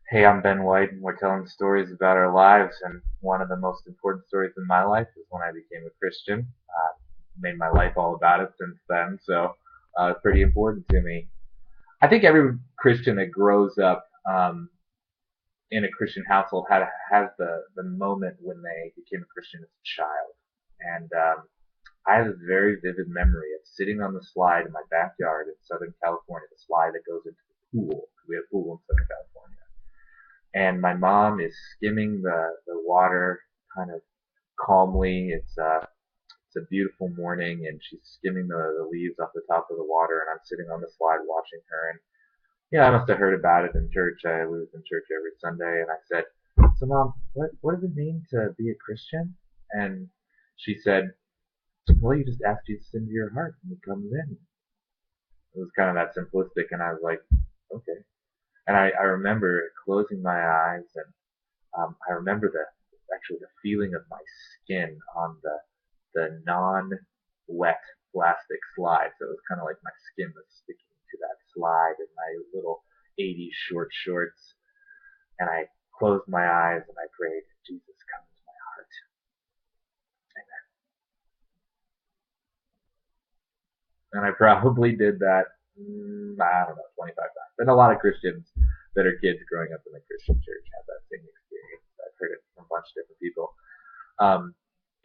Hey, I'm Ben White, and we're telling stories about our lives. And one of the most important stories in my life is when I became a Christian. Made my life all about it since then, so it's pretty important to me. I think every Christian that grows up in a Christian household has the moment when they became a Christian as a child. And I have a very vivid memory of sitting on the slide in my backyard in Southern California, the slide that goes into the pool. We have a pool in Southern California, and my mom is skimming the water kind of calmly. It's a beautiful morning, and she's skimming the leaves off the top of the water, and I'm sitting on the slide watching her. And yeah, I must have heard about it in church. I was in church every Sunday, and I said, "So, Mom, what does it mean to be a Christian?" And she said, "Well, you just ask Jesus into your heart, and He comes in." It was kind of that simplistic, and I was like, "Okay." And I remember closing my eyes, and I remember actually the feeling of my skin on the non-wet plastic slide. So it was kind of like my skin was sticking to that slide in my little 80s short shorts. And I closed my eyes and I prayed, Jesus, come into my heart. And I probably did that, I don't know, 25 times. And a lot of Christians that are kids growing up in the Christian church have that same experience. I've heard it from a bunch of different people. Um,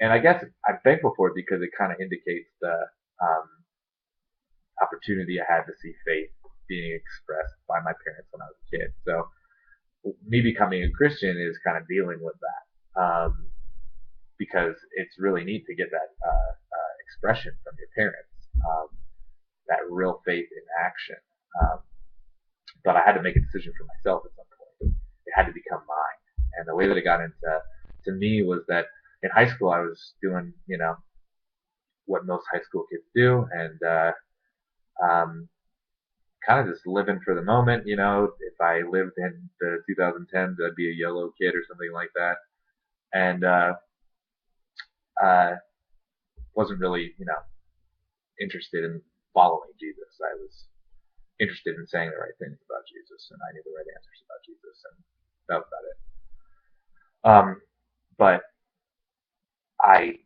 and I guess I'm thankful for it because it kind of indicates the um, opportunity I had to see faith being expressed by my parents when I was a kid. So me becoming a Christian is kind of dealing with that because it's really neat to get that expression from your parents, that real faith in action. Um, but I had to make a decision for myself at some point. It had to become mine. And the way that it got into to me was that in high school I was doing, what most high school kids do, and um, kind of just living for the moment. If I lived in the 2010s, I'd be a yellow kid or something like that, and uh, wasn't really, interested in following Jesus. I was interested in saying the right things about Jesus, and I knew the right answers about Jesus, and that was about it. But I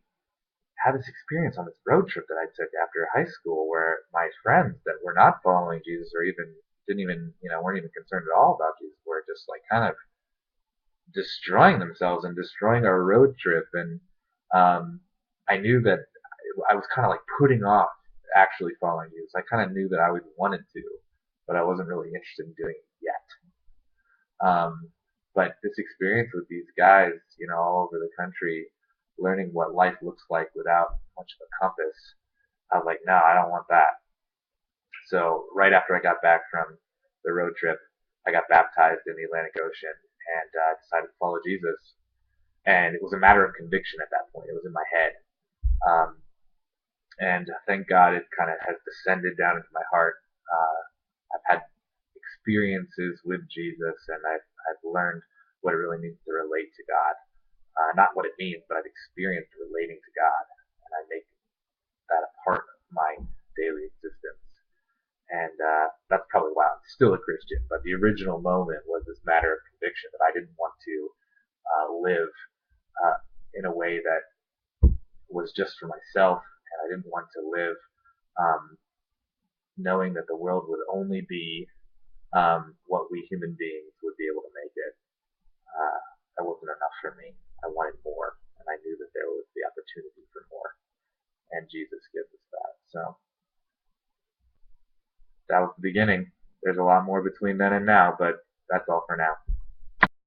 had this experience on this road trip that I took after high school where my friends that were not following Jesus or even didn't even, weren't even concerned at all about Jesus were just like kind of destroying themselves and destroying our road trip. And I knew that I was kind of like putting off actually following Jesus. I kind of knew that I would wanted to, but I wasn't really interested in doing it yet. But this experience with these guys, all over the country, learning what life looks like without much of a compass, I was like, no, I don't want that. So right after I got back from the road trip, I got baptized in the Atlantic Ocean and decided to follow Jesus. And it was a matter of conviction at that point. It was in my head. Um, and thank God it kind of has descended down into my heart. I've had experiences with Jesus, and I've learned what it really means to relate to God. Not what it means, but I've experienced relating to God, and I make that a part of my daily existence. And that's probably why I'm still a Christian. But the original moment was this matter of conviction that I didn't want to live in a way that was just for myself, and I didn't want to live um, knowing that the world would only be what we human beings would be able to make it. That wasn't enough for me. I wanted more, and I knew that there was the opportunity for more, and Jesus gives us that. So that was the beginning. There's a lot more between then and now, but that's all for now.